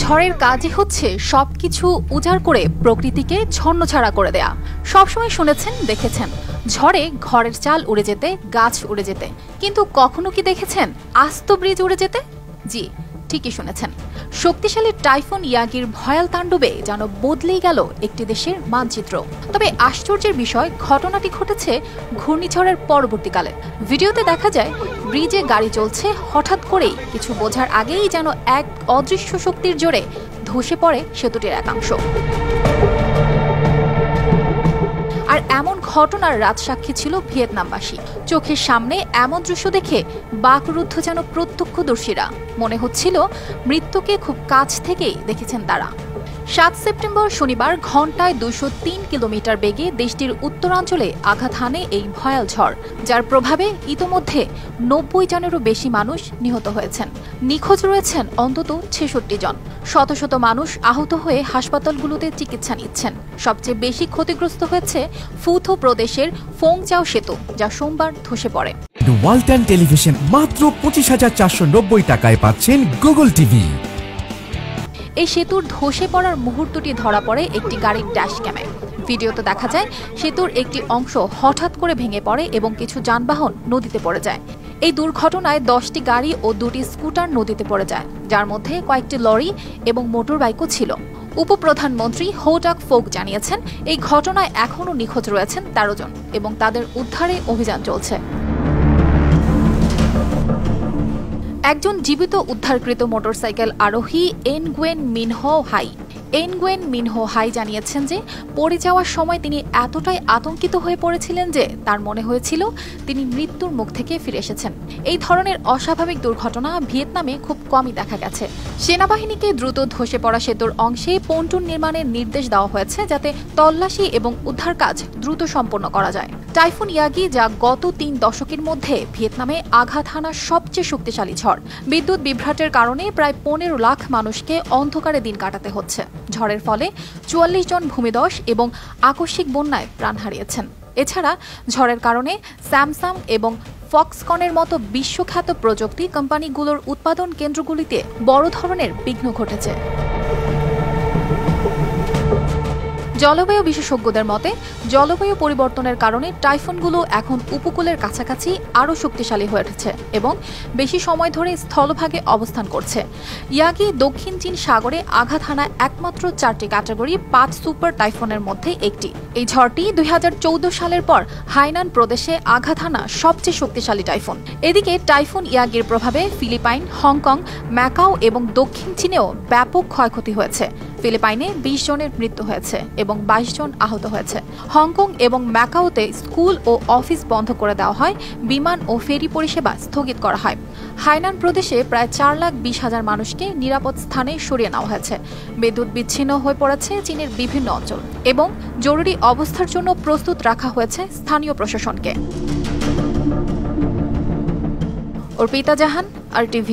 ঝড়ের কাজই হচ্ছে সবকিছু উজাড় করে প্রকৃতিকে ছন্নছাড়া করে দেয়া। সবসময় শুনেছেন, দেখেছেন ঝড়ে ঘরের চাল উড়ে যেতে, গাছ উড়ে যেতে, কিন্তু কখনো কি দেখেছেন আস্ত ব্রিজ উড়ে যেতে? জি, ঠিকই শুনেছেন। শক্তিশালী টাইফুন ইয়াগির ভয়াল তাণ্ডবে যেন বদলেই গেল একটি দেশের মানচিত্র। তবে আশ্চর্যের বিষয়, ঘটনাটি ঘটেছে ঘূর্ণিঝড়ের পরবর্তীকালে। ভিডিওতে দেখা যায় ব্রিজে গাড়ি চলছে, হঠাৎ করেই কিছু বোঝার আগেই যেন এক অদৃশ্য শক্তির জোরে ধসে পড়ে সেতুটির একাংশ। আর এমন ঘটনার রাজসাক্ষী ছিল ভিয়েতনামবাসী। চোখের সামনে এমন দৃশ্য দেখে বাকরুদ্ধ যেন প্রত্যক্ষদর্শীরা। মনে হচ্ছিল মৃত্যুকে খুব কাছ থেকেই দেখেছেন তারা। ৭ সেপ্টেম্বর শনিবার ঘণ্টায় ২০৩ কিলোমিটার বেগে দেশটির উত্তরাঞ্চলে আঘাত হানে এই ভয়াল ঝড়, যার প্রভাবে ইতোমধ্যে ৯০ জনেরও বেশি মানুষ নিহত হয়েছেন। নিখোঁজ রয়েছেন অন্তত ৬৬ জন। শত শত মানুষ আহত হয়ে হাসপাতালগুলোতে চিকিৎসা নিচ্ছেন। সবচেয়ে বেশি ক্ষতিগ্রস্ত হয়েছে ফুথো প্রদেশের ফোংচাও সেতু, যা সোমবার ধসে পড়ে। ওয়ালটন টেলিভিশন মাত্র ২৫,৪৯০ টাকায় পাচ্ছেন গুগল টিভি। এই সেতুর ধসে পড়ার মুহূর্তটি ধরা পড়ে একটি গাড়ির ড্যাশ ক্যামে। ভিডিওতে দেখা যায় সেতুর একটি অংশ হঠাৎ করে ভেঙে পড়ে এবং কিছু যানবাহন নদীতে পড়ে যায়। এই দুর্ঘটনায় ১০টি গাড়ি ও ২টি স্কুটার নদীতে পড়ে যায়, যার মধ্যে কয়েকটি লরি এবং মোটর বাইকও ছিল। উপপ্রধানমন্ত্রী হো ডাক ফোক জানিয়েছেন, এই ঘটনায় এখনও নিখোঁজ রয়েছেন ১৩ জন এবং তাদের উদ্ধারে অভিযান চলছে। একজন জীবিত উদ্ধারকৃত মোটরসাইকেল আরোহী এনগুয়েন মিনহো হাই জানিয়েছেন যে পড়ে যাওয়ার সময় তিনি এতটাই আতঙ্কিত হয়ে পড়েছিলেন যে তার মনে হয়েছিল তিনি মৃত্যুর মুখ থেকে ফিরে এসেছেন। এই ধরনের অস্বাভাবিক দুর্ঘটনা ভিয়েতনামে খুব কমই দেখা গেছে। সেনাবাহিনীকে দ্রুত ধসে পড়া সেতুর অংশে পন্টুন নির্মাণের নির্দেশ দেওয়া হয়েছে, যাতে তল্লাশি এবং উদ্ধার কাজ দ্রুত সম্পন্ন করা যায়। টাইফুন ইয়াগি, যা গত ৩ দশকের মধ্যে ভিয়েতনামে আঘাত হানা সবচেয়ে শক্তিশালী ঝড়। বিদ্যুৎ বিভ্রাটের কারণে প্রায় ১৫ লাখ মানুষকে অন্ধকারে দিন কাটাতে হচ্ছে। ঝড়ের ফলে ৪৪ জন ভূমিধস এবং আকস্মিক বন্যায় প্রাণ হারিয়েছেন। এছাড়া ঝড়ের কারণে স্যামসাং এবং ফক্সকনের মতো বিশ্বখ্যাত প্রযুক্তি কোম্পানিগুলোর উৎপাদন কেন্দ্রগুলিতে বড় ধরনের বিঘ্ন ঘটেছে। জলবায়ু বিশেষজ্ঞদের মতে, জলবায়ু পরিবর্তনের কারণে টাইফুনগুলো এখন উপকূলের কাছাকাছি আরও শক্তিশালী হয়ে উঠেছে এবং বেশি সময় ধরে স্থলভাগে অবস্থান করছে। ইয়াগি দক্ষিণ চীন সাগরে আঘাত হানা একমাত্র 4টি ক্যাটাগরি 5 সুপার টাইফুনের মধ্যে একটি। এই ঝড়টি ২০১৪ সালের পর হাইনান প্রদেশে আঘাত হানা সবচেয়ে শক্তিশালী টাইফুন। এদিকে টাইফুন ইয়াগির প্রভাবে ফিলিপাইন, হংকং, ম্যাকাও এবং দক্ষিণ চীনেও ব্যাপক ক্ষয়ক্ষতি হয়েছে। ফিলিপাইনে ২০ জনের মৃত্যু হয়েছে এবং ২২ জন আহত হয়েছে। হংকং এবং ম্যাকাওতে স্কুল ও অফিস বন্ধ করে দেওয়া হয়, বিমান ও ফেরি পরিষেবা স্থগিত করা হয়। হাইনান প্রদেশে প্রায় ৪,২০,০০০ মানুষকে নিরাপদ স্থানে সরিয়ে নেওয়া হয়েছে। বিদ্যুৎ বিচ্ছিন্ন হয়ে পড়েছে চীনের বিভিন্ন অঞ্চল এবং জরুরি অবস্থার জন্য প্রস্তুত রাখা হয়েছে স্থানীয় প্রশাসনকে। অর্পিতা জাহান, RTV।